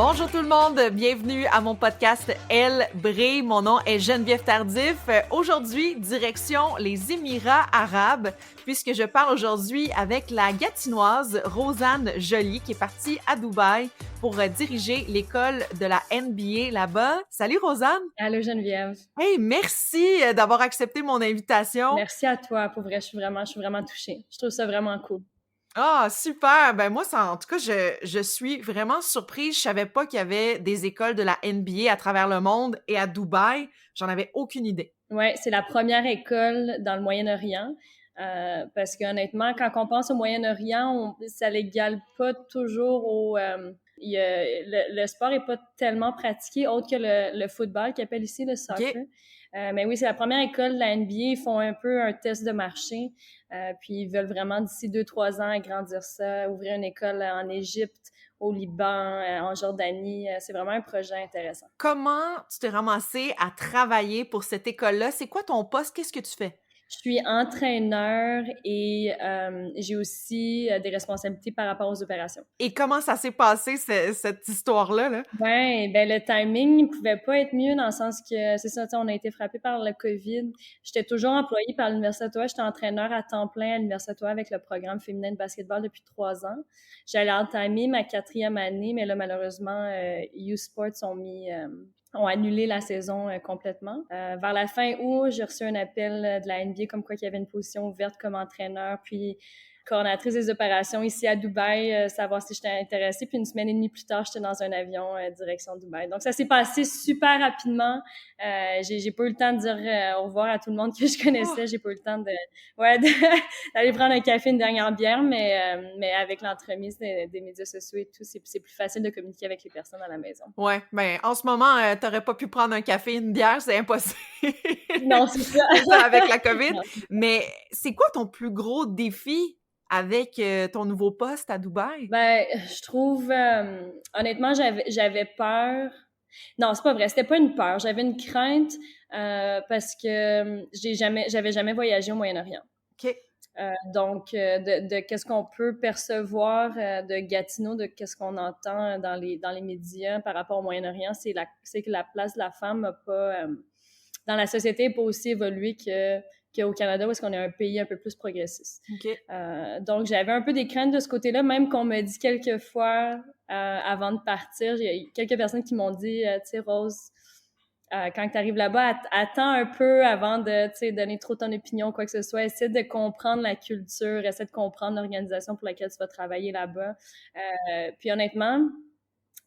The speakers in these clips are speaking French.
Bonjour tout le monde, bienvenue à mon podcast Elle brille. Mon nom est Geneviève Tardif. Aujourd'hui, direction les Émirats arabes, puisque je parle aujourd'hui avec la Gatinoise Rosanne Joly, qui est partie à Dubaï pour diriger l'école de la NBA là-bas. Salut Rosanne! Allô Geneviève! Hey, merci d'avoir accepté mon invitation. Merci à toi, pour vrai, je suis vraiment touchée. Je trouve ça vraiment cool. Ah, super! Ben moi, en tout cas, je suis vraiment surprise. Je savais pas qu'il y avait des écoles de la NBA à travers le monde et à Dubaï. J'en avais aucune idée. Ouais, c'est la première école dans le Moyen-Orient. Parce que honnêtement, quand on pense au Moyen-Orient, ça l'égale pas toujours au... le sport est pas tellement pratiqué, autre que le football, qu'ils appellent ici le soccer. Okay. Mais oui, c'est la première école de la NBA. Ils font un peu un test de marché. Puis ils veulent vraiment, d'ici 2-3 ans, agrandir ça, ouvrir une école en Égypte, au Liban, en Jordanie. C'est vraiment un projet intéressant. Comment tu t'es ramassée à travailler pour cette école-là? C'est quoi ton poste? Qu'est-ce que tu fais? Je suis entraîneur et j'ai aussi des responsabilités par rapport aux opérations. Et comment ça s'est passé, cette histoire-là? Là? Ben, le timing ne pouvait pas être mieux dans le sens que, c'est ça, on a été frappé par le COVID. J'étais toujours employée par l'Université d'Ottawa. J'étais entraîneur à temps plein à l'Université d'Ottawa avec le programme féminin de basketball depuis 3 ans. J'allais entamer ma 4e année, mais là, malheureusement, U-Sports ont annulé la saison complètement. Vers la fin août, j'ai reçu un appel de la NBA comme quoi il y avait une position ouverte comme entraîneur, puis coordonnatrice des opérations ici à Dubaï, savoir si j'étais intéressée. Puis une semaine et demie plus tard, j'étais dans un avion direction Dubaï. Donc, ça s'est passé super rapidement. J'ai pas eu le temps de dire au revoir à tout le monde que je connaissais. J'ai pas eu le temps d'aller prendre un café, une dernière bière, mais avec l'entremise des médias sociaux et tout, c'est plus facile de communiquer avec les personnes à la maison. Ouais, ben en ce moment, t'aurais pas pu prendre un café, une bière, c'est impossible. Non, c'est ça. Avec la COVID. Non. Mais c'est quoi ton plus gros défi avec ton nouveau poste à Dubaï? Ben, je trouve, honnêtement, j'avais peur. Non, c'est pas vrai. C'était pas une peur. J'avais une crainte parce que j'avais jamais voyagé au Moyen-Orient. OK. Donc, de qu'est-ce qu'on peut percevoir de Gatineau, de qu'est-ce qu'on entend dans les médias par rapport au Moyen-Orient, c'est que la place de la femme n'a pas, dans la société, n'a pas aussi évolué qu'au Canada, où est-ce qu'on est un pays un peu plus progressiste. Okay. Donc, j'avais un peu des craintes de ce côté-là, même qu'on me dit quelques fois avant de partir, il y a quelques personnes qui m'ont dit, tu sais, Rose, quand tu arrives là-bas, attends un peu avant de donner trop ton opinion, quoi que ce soit. Essaie de comprendre la culture, essaie de comprendre l'organisation pour laquelle tu vas travailler là-bas. Puis honnêtement,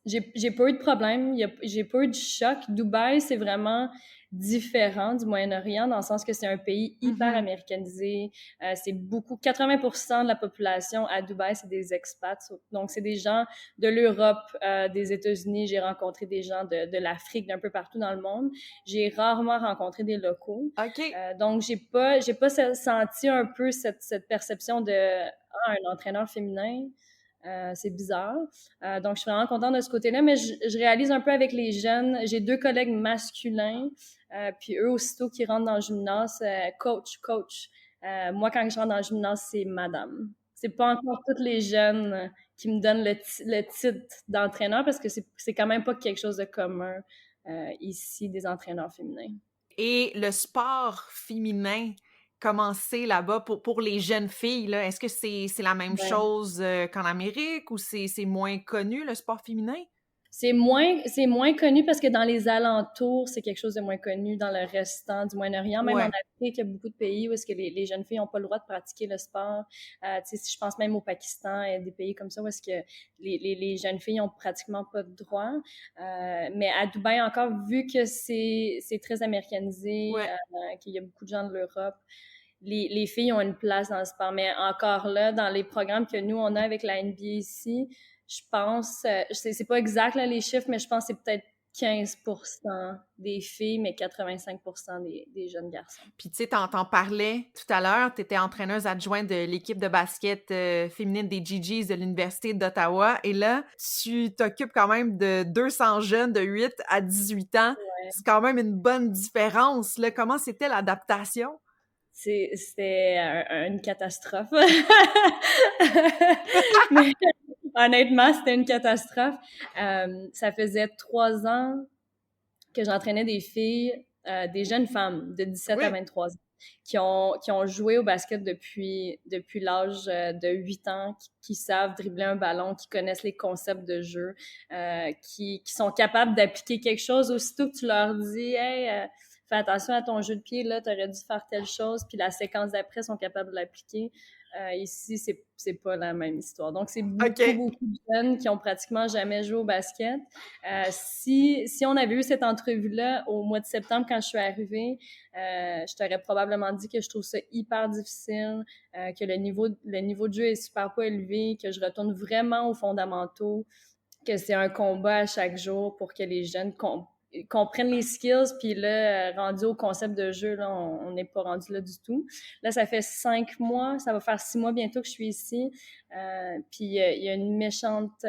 j'ai pas eu de problème, j'ai pas eu de choc. Dubaï, c'est vraiment différent du Moyen-Orient dans le sens que c'est un pays hyper américanisé. C'est 80% de la population à Dubaï, c'est des expats. Donc, c'est des gens de l'Europe, des États-Unis. J'ai rencontré des gens de l'Afrique, d'un peu partout dans le monde. J'ai rarement rencontré des locaux. OK. Donc, j'ai pas senti un peu cette perception de un entraîneur féminin. C'est bizarre. Donc, je suis vraiment contente de ce côté-là, mais je réalise un peu avec les jeunes. J'ai 2 collègues masculins, puis eux, aussitôt qu'ils rentrent dans le gymnase, coach. Moi, quand je rentre dans le gymnase, c'est madame. C'est pas encore toutes les jeunes qui me donnent le titre d'entraîneur parce que c'est quand même pas quelque chose de commun ici, des entraîneurs féminins. Et le sport féminin, comment c'est là-bas pour les jeunes filles? Là? Est-ce que c'est la même chose qu'en Amérique ou c'est moins connu, le sport féminin? C'est moins connu parce que dans les alentours, c'est quelque chose de moins connu dans le restant du Moyen-Orient. Même en Afrique, il y a beaucoup de pays où est-ce que les jeunes filles n'ont pas le droit de pratiquer le sport. Si je pense même au Pakistan, il y a des pays comme ça où est-ce que les jeunes filles n'ont pratiquement pas de droit. Mais à Dubaï, encore, vu que c'est très américanisé, qu'il y a beaucoup de gens de l'Europe, les filles ont une place dans le sport. Mais encore là, dans les programmes que nous, on a avec la NBA ici, je pense, c'est pas exact là, les chiffres, mais je pense que c'est peut-être 15% des filles, mais 85% des jeunes garçons. Puis tu sais, t'en parlais tout à l'heure, t'étais entraîneuse adjointe de l'équipe de basket féminine des GGs de l'Université d'Ottawa, et là, tu t'occupes quand même de 200 jeunes de 8 à 18 ans. Ouais. C'est quand même une bonne différence, là. Comment c'était l'adaptation? C'était une catastrophe. Honnêtement, c'était une catastrophe. Ça faisait 3 ans que j'entraînais des filles, des jeunes femmes de 17 à Oui. 23 ans qui ont joué au basket depuis l'âge de 8 ans, qui savent dribbler un ballon, qui connaissent les concepts de jeu, qui sont capables d'appliquer quelque chose aussitôt que tu leur dis « Hey, fais attention à ton jeu de pied, là, t'aurais dû faire telle chose », puis la séquence d'après sont capables de l'appliquer. Ici, c'est pas la même histoire. Donc, c'est beaucoup, OK. beaucoup de jeunes qui ont pratiquement jamais joué au basket. Si on avait eu cette entrevue-là au mois de septembre quand je suis arrivée, je t'aurais probablement dit que je trouve ça hyper difficile, que le niveau de jeu est super pas élevé, que je retourne vraiment aux fondamentaux, que c'est un combat à chaque jour pour que les jeunes comprennent les skills, puis là, rendu au concept de jeu, là, on n'est pas rendu là du tout. Là, ça fait 5 mois, ça va faire 6 mois bientôt que je suis ici, puis il y a une méchante...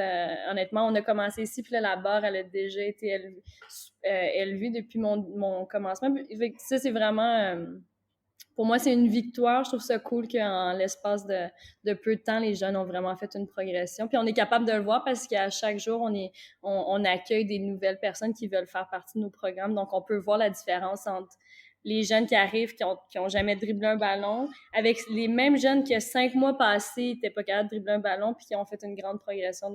honnêtement, on a commencé ici, puis là, la barre, elle a déjà été élevée depuis mon commencement. Ça, c'est vraiment... pour moi, c'est une victoire. Je trouve ça cool qu'en l'espace de peu de temps, les jeunes ont vraiment fait une progression. Puis on est capable de le voir parce qu'à chaque jour, on accueille des nouvelles personnes qui veulent faire partie de nos programmes. Donc, on peut voir la différence entre les jeunes qui arrivent, qui ont jamais dribblé un ballon, avec les mêmes jeunes qui, 5 mois passés, n'étaient pas capables de dribbler un ballon, puis qui ont fait une grande progression.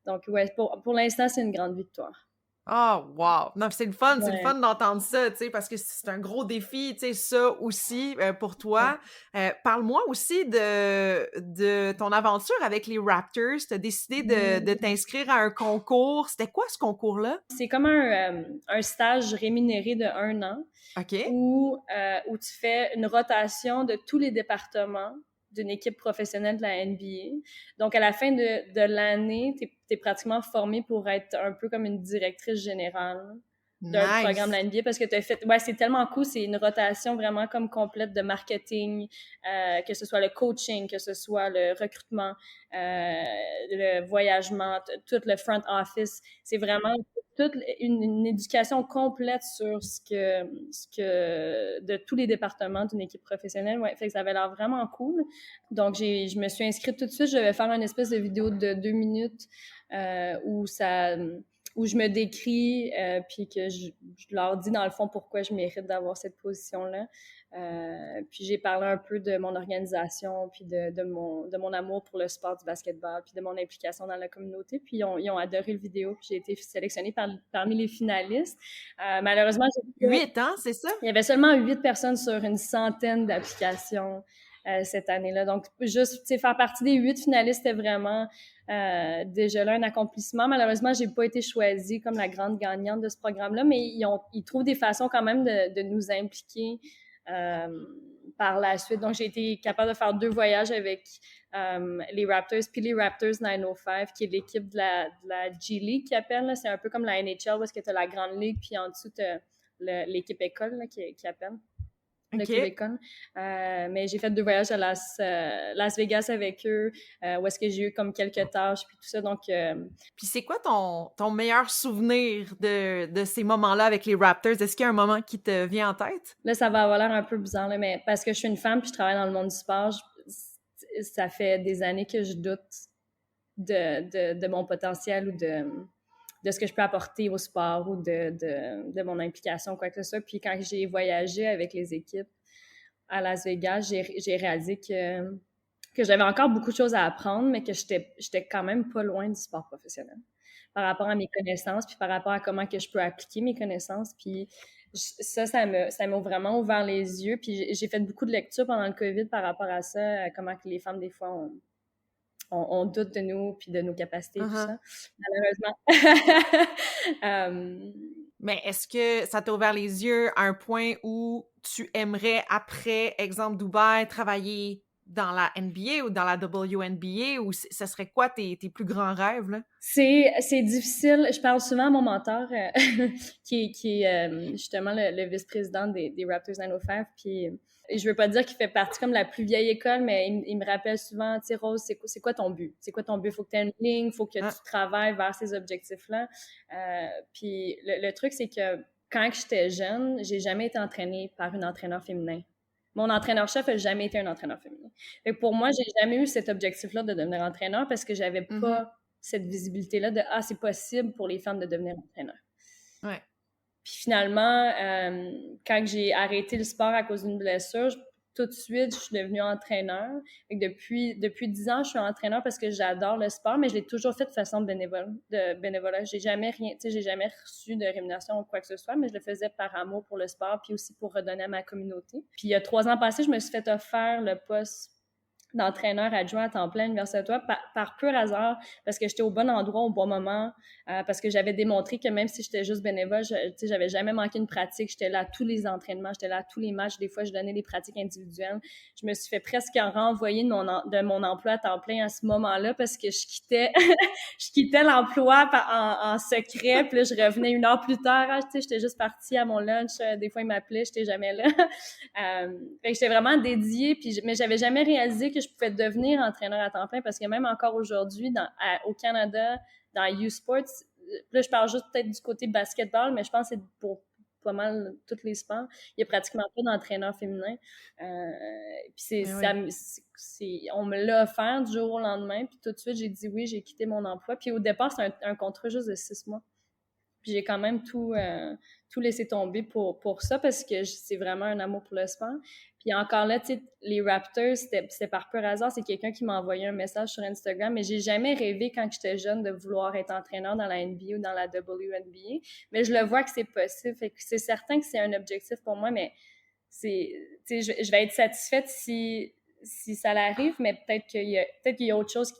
Donc ouais, pour l'instant, c'est une grande victoire. Ah, wow! Non, c'est le Ouais. fun d'entendre ça, tu sais, parce que c'est un gros défi, tu sais, ça aussi, pour toi. Parle-moi aussi de ton aventure avec les Raptors. Tu as décidé de t'inscrire à un concours. C'était quoi ce concours-là? C'est comme un stage rémunéré de 1 an OK. où tu fais une rotation de tous les départements d'une équipe professionnelle de la NBA. Donc, à la fin de l'année, tu es pratiquement formé pour être un peu comme une directrice générale d'un programme de la Nice! NBA parce que tu as fait... Ouais, c'est tellement cool. C'est une rotation vraiment comme complète de marketing, que ce soit le coaching, que ce soit le recrutement, le voyagement, tout le front office. C'est vraiment toute une éducation complète sur de tous les départements d'une équipe professionnelle. Ouais, fait que ça avait l'air vraiment cool. Donc, je me suis inscrite tout de suite. Je vais faire une espèce de vidéo de 2 minutes où je me décris, puis que je leur dis dans le fond pourquoi je mérite d'avoir cette position-là. Puis j'ai parlé un peu de mon organisation, puis de mon amour pour le sport du basketball, puis de mon implication dans la communauté. Puis ils ont adoré le vidéo, puis j'ai été sélectionnée parmi les finalistes. Malheureusement, 8 ans, c'est ça? il y avait seulement 8 personnes sur une centaine d'applications cette année-là. Donc, juste faire partie des 8 finalistes, c'était vraiment déjà là un accomplissement. Malheureusement, j'ai pas été choisie comme la grande gagnante de ce programme-là, mais ils trouvent des façons quand même de nous impliquer par la suite. Donc, j'ai été capable de faire 2 voyages avec les Raptors, puis les Raptors 905, qui est l'équipe de la G League qui appelle. Là. C'est un peu comme la NHL, où est-ce que tu as la grande ligue, puis en dessous, tu as l'équipe école là, qui appelle. Le club OK. école. Mais j'ai fait 2 voyages à Las Vegas avec eux, où est-ce que j'ai eu comme quelques tâches, puis tout ça. Donc, Puis c'est quoi ton meilleur souvenir de ces moments-là avec les Raptors? Est-ce qu'il y a un moment qui te vient en tête? là, ça va avoir l'air un peu bizarre, là, mais parce que je suis une femme puis je travaille dans le monde du sport, ça fait des années que je doute de mon potentiel ou de ce que je peux apporter au sport ou de mon implication, quoi que ce soit. Puis quand j'ai voyagé avec les équipes à Las Vegas, j'ai réalisé que j'avais encore beaucoup de choses à apprendre, mais que j'étais quand même pas loin du sport professionnel par rapport à mes connaissances, puis par rapport à comment que je peux appliquer mes connaissances. Puis ça m'a vraiment ouvert les yeux. Puis j'ai fait beaucoup de lectures pendant le COVID par rapport à ça, à comment que les femmes, des fois, on doute de nous, puis de nos capacités, tout ça. Malheureusement. Mais est-ce que ça t'a ouvert les yeux à un point où tu aimerais, après, exemple Dubaï, travailler dans la NBA ou dans la WNBA, ou ce serait quoi tes plus grands rêves, là? C'est difficile. Je parle souvent à mon mentor, qui est justement le vice-président des Raptors 905. Puis je veux pas dire qu'il fait partie comme la plus vieille école, mais il me rappelle souvent, tu sais, Rose, c'est quoi ton but? C'est quoi ton but? Faut que tu aies une ligne, faut que tu travailles vers ces objectifs-là. Puis le truc, c'est que quand j'étais jeune, j'ai jamais été entraînée par une entraîneur féminin. Mon entraîneur-chef n'a jamais été un entraîneur féminin. Fait que pour moi, j'ai jamais eu cet objectif-là de devenir entraîneur parce que j'avais pas cette visibilité-là de c'est possible pour les femmes de devenir entraîneur. Ouais. Puis finalement, quand j'ai arrêté le sport à cause d'une blessure, tout de suite, je suis devenue entraîneur. Fait que depuis 10 ans, je suis entraîneur parce que j'adore le sport, mais je l'ai toujours fait de façon bénévolat. J'ai jamais reçu de rémunération ou quoi que ce soit, mais je le faisais par amour pour le sport, puis aussi pour redonner à ma communauté. Puis il y a 3 ans passés, je me suis fait offrir le poste d'entraîneur adjoint à temps plein à l'Université d'Ottawa par pur hasard, parce que j'étais au bon endroit au bon moment, parce que j'avais démontré que même si j'étais juste bénévole, j'avais jamais manqué une pratique, j'étais là à tous les entraînements, j'étais là à tous les matchs, des fois je donnais des pratiques individuelles. Je me suis fait presque renvoyer de mon emploi à temps plein à ce moment-là parce que je quittais l'emploi en secret, puis là, je revenais 1 heure plus tard, j'étais juste partie à mon lunch, des fois ils m'appelaient, j'étais jamais là. Fait que j'étais vraiment dédiée, mais j'avais jamais réalisé que je pouvais devenir entraîneur à temps plein parce que même encore aujourd'hui, au Canada, dans U-Sports, là, je parle juste peut-être du côté basketball, mais je pense que c'est pour pas mal tous les sports. Il y a pratiquement pas d'entraîneur féminin. Puis on me l'a offert du jour au lendemain, puis tout de suite, j'ai dit oui, j'ai quitté mon emploi. Puis au départ, c'est un contrat juste de 6 mois. Puis j'ai quand même tout laissé tomber pour ça parce que c'est vraiment un amour pour le sport. Puis encore là, tu sais, les Raptors, c'était par pur hasard. C'est quelqu'un qui m'a envoyé un message sur Instagram, mais j'ai jamais rêvé quand j'étais jeune de vouloir être entraîneur dans la NBA ou dans la WNBA. Mais je le vois que c'est possible. Fait que c'est certain que c'est un objectif pour moi, mais tu sais, je vais être satisfaite si ça l'arrive, mais peut-être qu'il y a autre chose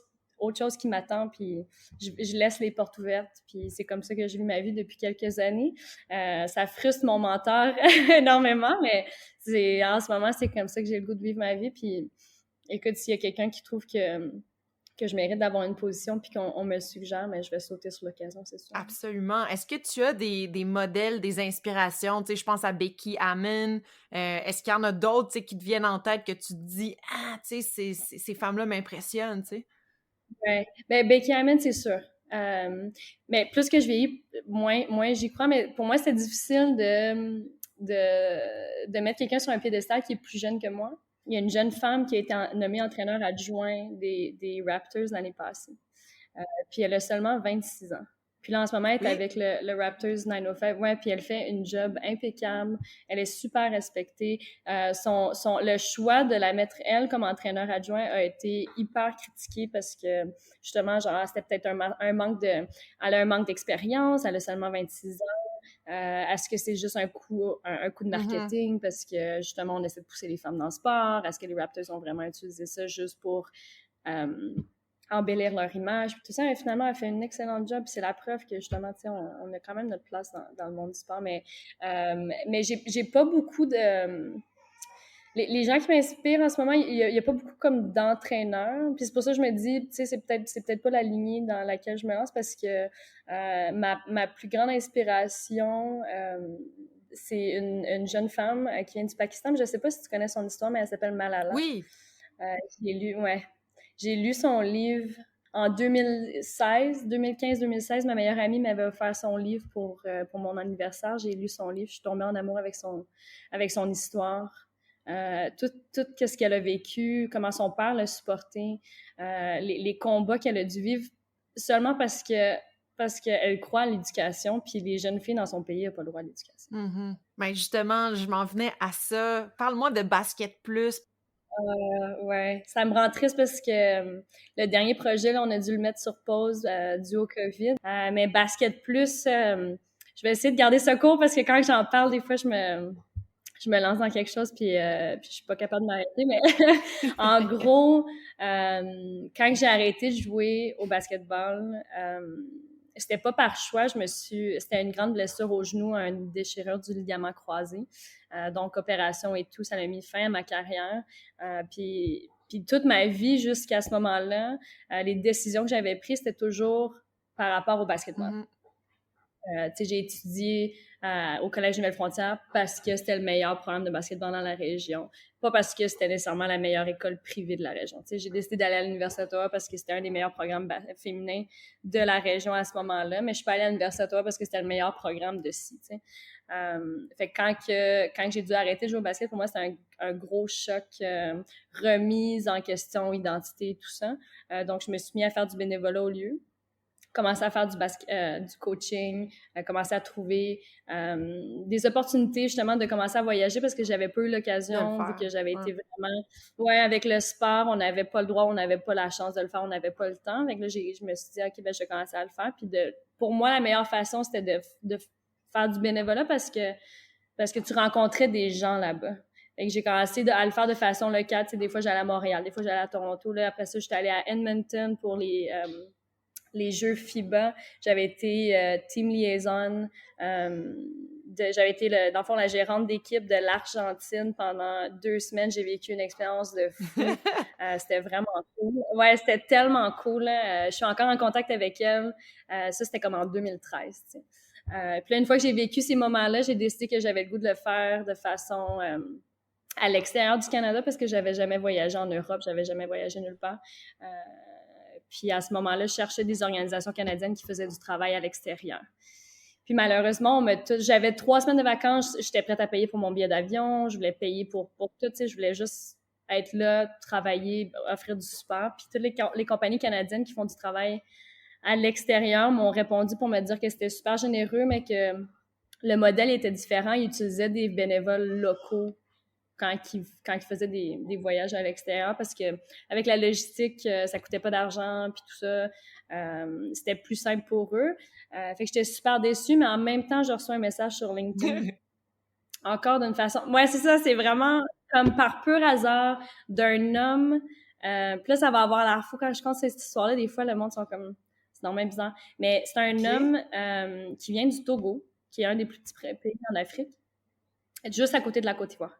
qui m'attend, puis je laisse les portes ouvertes, puis c'est comme ça que je vis ma vie depuis quelques années. Ça frustre mon mentor énormément, mais en ce moment, c'est comme ça que j'ai le goût de vivre ma vie, puis écoute, s'il y a quelqu'un qui trouve que je mérite d'avoir une position puis qu'on me le suggère, mais je vais sauter sur l'occasion, c'est sûr. Absolument. Est-ce que tu as des modèles, des inspirations? Tu sais, je pense à Becky Hammon. Est-ce qu'il y en a d'autres, tu sais, qui te viennent en tête que tu te dis « Ah, tu sais, ces femmes-là m'impressionnent, tu sais? » Ouais. Ben, Becky Hammon, c'est sûr. Mais plus que je vieillis, moins j'y crois. Mais pour moi, c'est difficile de mettre quelqu'un sur un piédestal qui est plus jeune que moi. Il y a une jeune femme qui a été nommée entraîneur adjoint des Raptors l'année passée. Puis elle a seulement 26 ans. Puis là, en ce moment, elle est avec le Raptors 905. Ouais, puis elle fait une job impeccable. Elle est super respectée. Le choix de la mettre, elle, comme entraîneur adjoint a été hyper critiqué parce que, justement, genre, c'était peut-être un manque de... Elle a un manque d'expérience. Elle a seulement 26 ans. Est-ce que c'est juste un coup de marketing parce que, justement, on essaie de pousser les femmes dans le sport? Est-ce que les Raptors ont vraiment utilisé ça juste pour... embellir leur image, puis tout ça, mais finalement, elle fait une excellente job, c'est la preuve que, justement, tu sais, on a quand même notre place dans le monde du sport, mais j'ai pas beaucoup de... Les gens qui m'inspirent en ce moment, il y a pas beaucoup comme d'entraîneurs, puis c'est pour ça que je me dis, tu sais, c'est peut-être pas la lignée dans laquelle je me lance, parce que ma plus grande inspiration, c'est une jeune femme qui vient du Pakistan, je sais pas si tu connais son histoire, mais elle s'appelle Malala. Oui! J'ai lu son livre en 2015-2016. Ma meilleure amie m'avait offert son livre pour mon anniversaire. J'ai lu son livre. Je suis tombée en amour avec son histoire. Tout ce qu'elle a vécu, comment son père l'a supporté, les combats qu'elle a dû vivre seulement parce qu'elle croit à l'éducation, puis les jeunes filles dans son pays n'ont pas le droit à l'éducation. Mm-hmm. Ben justement, je m'en venais à ça. Parle-moi de Basket Plus. Ouais, ça me rend triste parce que le dernier projet, là, on a dû le mettre sur pause dû au COVID. Mais Basket Plus, je vais essayer de garder ça court parce que quand j'en parle, des fois, je me lance dans quelque chose puis je suis pas capable de m'arrêter. Mais en gros, quand j'ai arrêté de jouer au basketball, c'était pas par choix. C'était une grande blessure au genou, une déchirure du ligament croisé. Donc, opération et tout, ça m'a mis fin à ma carrière. Puis toute ma vie, jusqu'à ce moment-là, les décisions que j'avais prises, c'était toujours par rapport au basketball. Tu sais, j'ai étudié au Collège Nouvelle-Frontière parce que c'était le meilleur programme de basketball dans la région, pas parce que c'était nécessairement la meilleure école privée de la région. Tu sais, j'ai décidé d'aller à l'Université d'Ottawa parce que c'était un des meilleurs programmes féminins de la région à ce moment-là, mais je suis pas allée à l'Université d'Ottawa parce que c'était le meilleur programme de ci, tu sais. Fait que quand j'ai dû arrêter de jouer au basket, pour moi, c'était un gros choc, remise en question, identité, tout ça. Donc, je me suis mis à faire du bénévolat au lieu, commencer à faire du coaching, commencer à trouver des opportunités justement de commencer à voyager parce que j'avais pas eu l'occasion, vu que j'avais été vraiment... Ouais, avec le sport, on n'avait pas le droit, on n'avait pas la chance de le faire, on n'avait pas le temps. Fait que là, je me suis dit, OK, ben je vais commencer à le faire. Puis pour moi, la meilleure façon, c'était de faire du bénévolat parce que tu rencontrais des gens là-bas. Fait que j'ai commencé à le faire de façon locale. Tu sais, des fois, j'allais à Montréal, des fois, j'allais à Toronto. Là, après ça, j'étais allée à Edmonton pour les Jeux FIBA. J'avais été team liaison. J'avais été, dans le fond, la gérante d'équipe de l'Argentine pendant 2 semaines. J'ai vécu une expérience de fou. C'était vraiment cool. Ouais, c'était tellement cool. Je suis encore en contact avec elle. Ça, c'était comme en 2013. Tu sais. Puis là, une fois que j'ai vécu ces moments-là, j'ai décidé que j'avais le goût de le faire de façon à l'extérieur du Canada parce que j'avais jamais voyagé en Europe, j'avais jamais voyagé nulle part. Puis à ce moment-là, je cherchais des organisations canadiennes qui faisaient du travail à l'extérieur. Puis malheureusement, j'avais 3 semaines de vacances, j'étais prête à payer pour mon billet d'avion, je voulais payer pour tout, tu sais, je voulais juste être là, travailler, offrir du support. Puis toutes les compagnies canadiennes qui font du travail à l'extérieur m'ont répondu pour me dire que c'était super généreux, mais que le modèle était différent. Ils utilisaient des bénévoles locaux quand ils faisaient des voyages à l'extérieur parce que avec la logistique, ça coûtait pas d'argent puis tout ça. C'était plus simple pour eux. Fait que j'étais super déçue, mais en même temps, je reçois un message sur LinkedIn. Encore d'une façon... Ouais, c'est ça, c'est vraiment comme par pur hasard d'un homme. Puis là, ça va avoir l'air fou quand je compte cette histoire-là. Des fois, le monde sont comme... C'est normalement bizarre. Mais c'est un homme qui vient du Togo, qui est un des plus petits pays en Afrique, juste à côté de la Côte d'Ivoire,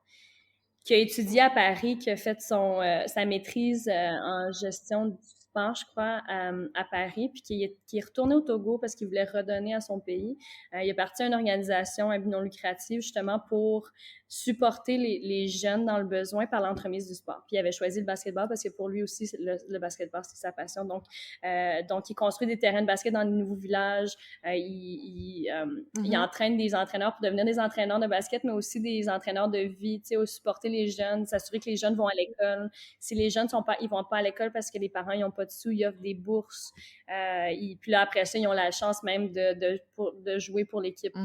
qui a étudié à Paris, qui a fait sa maîtrise en gestion du sport, je crois, à Paris, puis qui est retourné au Togo parce qu'il voulait redonner à son pays. Il est parti à une organisation à but non lucratif, justement, pour supporter les jeunes dans le besoin par l'entremise du sport. Puis il avait choisi le basketball parce que pour lui aussi, le basketball, c'est sa passion. Donc, il construit des terrains de basket dans des nouveaux villages. Il entraîne des entraîneurs pour devenir des entraîneurs de basket, mais aussi des entraîneurs de vie, tu sais, supporter les jeunes, s'assurer que les jeunes vont à l'école. Si les jeunes ils vont pas à l'école parce que les parents ils ont pas de sous, ils offrent des bourses. Puis là, après ça, ils ont la chance même de jouer pour l'équipe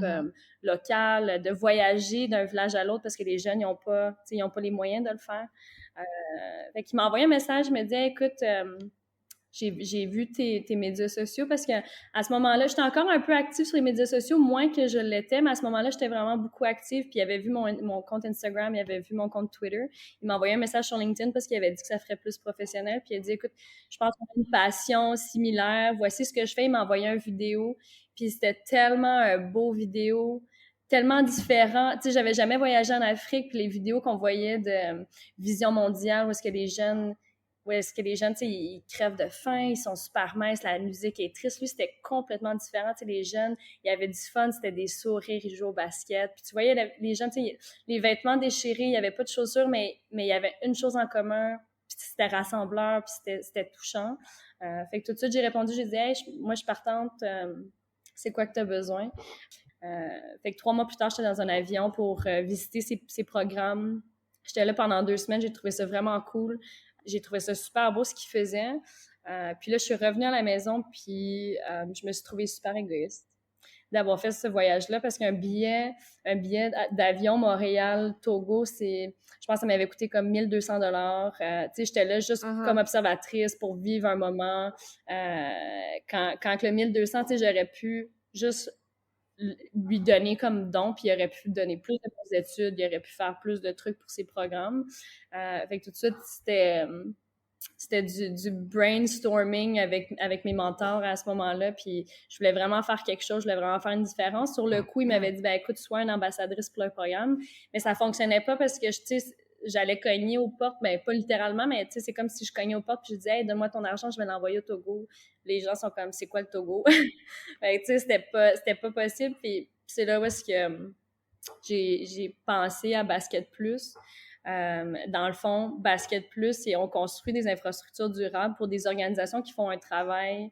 locale, de voyager d'un village à l'autre parce que les jeunes, ils ont pas les moyens de le faire. Fait qu'il m'a envoyé un message, il me disait, écoute, j'ai vu tes médias sociaux parce que à ce moment-là, j'étais encore un peu active sur les médias sociaux, moins que je l'étais, mais à ce moment-là, j'étais vraiment beaucoup active. Puis il avait vu mon compte Instagram, il avait vu mon compte Twitter. Il m'a envoyé un message sur LinkedIn parce qu'il avait dit que ça ferait plus professionnel. Puis il a dit, écoute, je pense qu'on a une passion similaire. Voici ce que je fais. Il m'a envoyé une vidéo. Puis c'était tellement un beau vidéo, tellement différent. Tu sais, j'avais jamais voyagé en Afrique. Puis les vidéos qu'on voyait de Vision mondiale, où est-ce que les jeunes... tu sais, ils crèvent de faim, ils sont super minces, la musique est triste. Lui, c'était complètement différent. Tu sais, les jeunes, il y avait du fun, c'était des sourires, ils jouaient au basket. Puis tu voyais les jeunes, tu sais, les vêtements déchirés, il n'y avait pas de chaussures, mais il y avait une chose en commun, puis c'était rassembleur, puis c'était touchant. Fait que tout de suite, j'ai répondu, j'ai dit, hey, moi, je suis partante, c'est quoi que tu as besoin? Fait que 3 mois plus tard, j'étais dans un avion pour visiter ces programmes. J'étais là pendant 2 semaines, j'ai trouvé ça vraiment cool. J'ai trouvé ça super beau ce qu'il faisait. Puis là, je suis revenue à la maison, puis je me suis trouvée super égoïste d'avoir fait ce voyage-là parce qu'un billet d'avion Montréal-Togo, je pense que ça m'avait coûté comme 1200 $. Tu sais, j'étais là juste comme observatrice pour vivre un moment. Quand le 1200, tu sais, j'aurais pu juste lui donner comme don, puis il aurait pu donner plus de mes études, il aurait pu faire plus de trucs pour ses programmes. Fait que tout de suite, c'était du brainstorming avec mes mentors à ce moment-là, puis je voulais vraiment faire quelque chose, je voulais vraiment faire une différence. Sur le coup, il m'avait dit, ben écoute, sois une ambassadrice pour le programme, mais ça fonctionnait pas parce que, tu sais, j'allais cogner aux portes, ben pas littéralement, mais tu sais, c'est comme si je cognais aux portes puis je disais, hey, donne-moi ton argent, je vais l'envoyer au Togo. Les gens sont comme, c'est quoi le Togo? Fait que, tu sais, c'était pas possible. Puis c'est là où est-ce que j'ai pensé à Basket Plus. Dans le fond, Basket Plus, on construit des infrastructures durables pour des organisations qui font un travail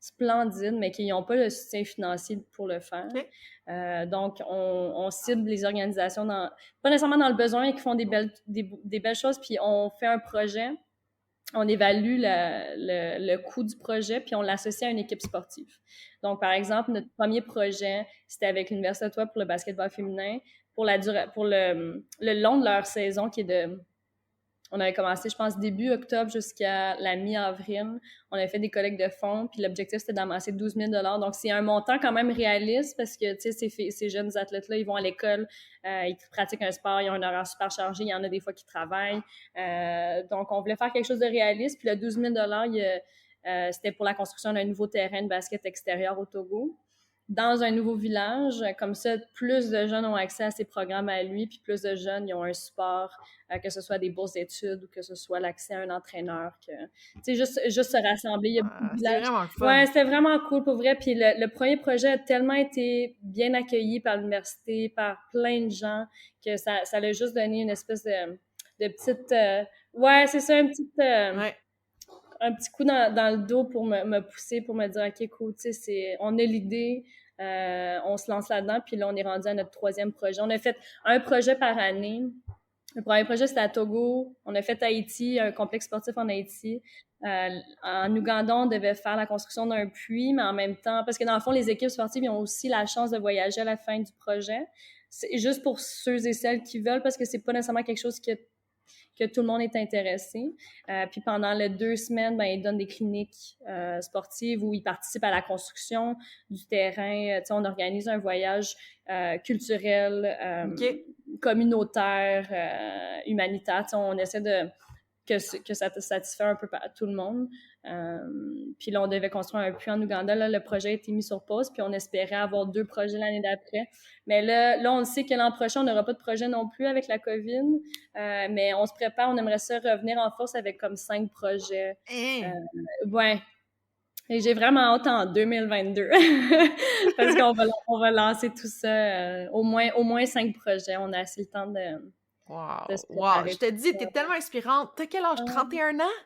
splendide, mais qui n'ont pas le soutien financier pour le faire. Okay. Donc, on cible les organisations, pas nécessairement dans le besoin, mais qui font des belles choses, puis on fait un projet, on évalue le coût du projet, puis on l'associe à une équipe sportive. Donc, par exemple, notre premier projet, c'était avec l'Université Ottawa pour le basketball féminin, pour le long de leur saison qui est on avait commencé, je pense, début octobre jusqu'à la mi-avril. On avait fait des collectes de fonds, puis l'objectif, c'était d'amasser 12 000 $. Donc, c'est un montant quand même réaliste parce que, tu sais, ces jeunes athlètes-là, ils vont à l'école, ils pratiquent un sport, ils ont un horaire super chargé, il y en a des fois qui travaillent. Donc, on voulait faire quelque chose de réaliste. Puis le 12 000 $, c'était pour la construction d'un nouveau terrain de basket extérieur au Togo, dans un nouveau village. Comme ça, plus de jeunes ont accès à ces programmes à lui, puis plus de jeunes, ils ont un support, que ce soit des bourses d'études ou que ce soit l'accès à un entraîneur. Tu sais, juste se rassembler. Il y a beaucoup de villages. C'était vraiment fun. Ouais, c'était vraiment cool pour vrai. Puis le premier projet a tellement été bien accueilli par l'université, par plein de gens, que ça a juste donné une espèce de petite... ouais, c'est ça, Ouais. un petit coup dans le dos pour me pousser, pour me dire, OK, cool, tu sais, on a l'idée, on se lance là-dedans, puis là, on est rendu à notre 3e projet. On a fait un projet par année. Le premier projet, c'était à Togo. On a fait Haïti, un complexe sportif en Haïti. En Ouganda, on devait faire la construction d'un puits, mais en même temps, parce que dans le fond, les équipes sportives, ils ont aussi la chance de voyager à la fin du projet. C'est juste pour ceux et celles qui veulent, parce que c'est pas nécessairement quelque chose que tout le monde est intéressé. Puis pendant les 2 semaines, ben, ils donnent des cliniques sportives où ils participent à la construction du terrain. On organise un voyage culturel, communautaire, humanitaire. On essaie que ça te satisfait un peu tout le monde. Puis là, on devait construire un puits en Ouganda. Là, le projet a été mis sur pause, puis on espérait avoir 2 projets l'année d'après. Mais là, on sait que l'an prochain, on n'aura pas de projet non plus avec la COVID. Mais on se prépare, on aimerait ça revenir en force avec comme 5 projets. Ouais. Et j'ai vraiment hâte en 2022 parce qu'on va lancer tout ça, au moins 5 projets. On a assez le temps de se préparer. Wow! Je te dis, t'es tellement inspirante. T'as quel âge? 31 ans?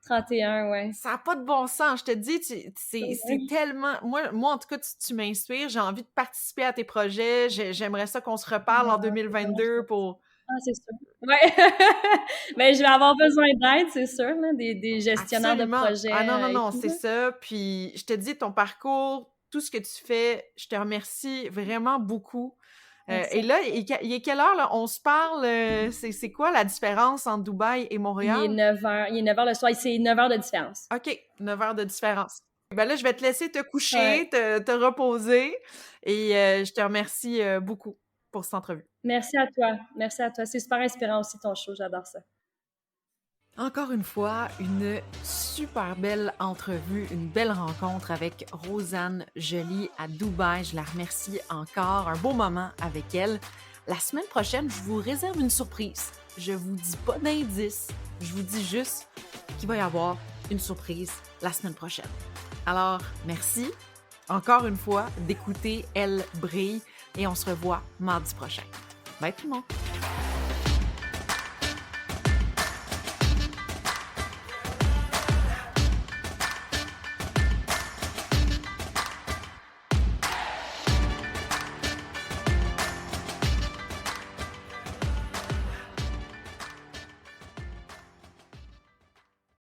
31, ouais. Ça n'a pas de bon sens. Je te dis, c'est tellement... Moi, en tout cas, tu m'inspires. J'ai envie de participer à tes projets. J'aimerais ça qu'on se reparle en 2022 pour... Ah, c'est sûr. Ouais. Mais je vais avoir besoin d'aide, c'est sûr, là, des gestionnaires de projets. Ah non, c'est ça. Puis, je te dis, ton parcours, tout ce que tu fais, je te remercie vraiment beaucoup. Et là, il est quelle heure, là? On se parle, c'est quoi la différence entre Dubaï et Montréal? Il est 9h le soir, c'est 9 heures de différence. OK, 9 heures de différence. Ben là, je vais te laisser te coucher, te reposer, et je te remercie beaucoup pour cette entrevue. Merci à toi. C'est super inspirant aussi ton show, j'adore ça. Encore une fois, une super belle entrevue, une belle rencontre avec Rosanne Joly à Dubaï. Je la remercie encore. Un beau moment avec elle. La semaine prochaine, je vous réserve une surprise. Je vous dis pas d'indice. Je vous dis juste qu'il va y avoir une surprise la semaine prochaine. Alors, merci encore une fois d'écouter Elle brille et on se revoit mardi prochain. Bye tout le monde!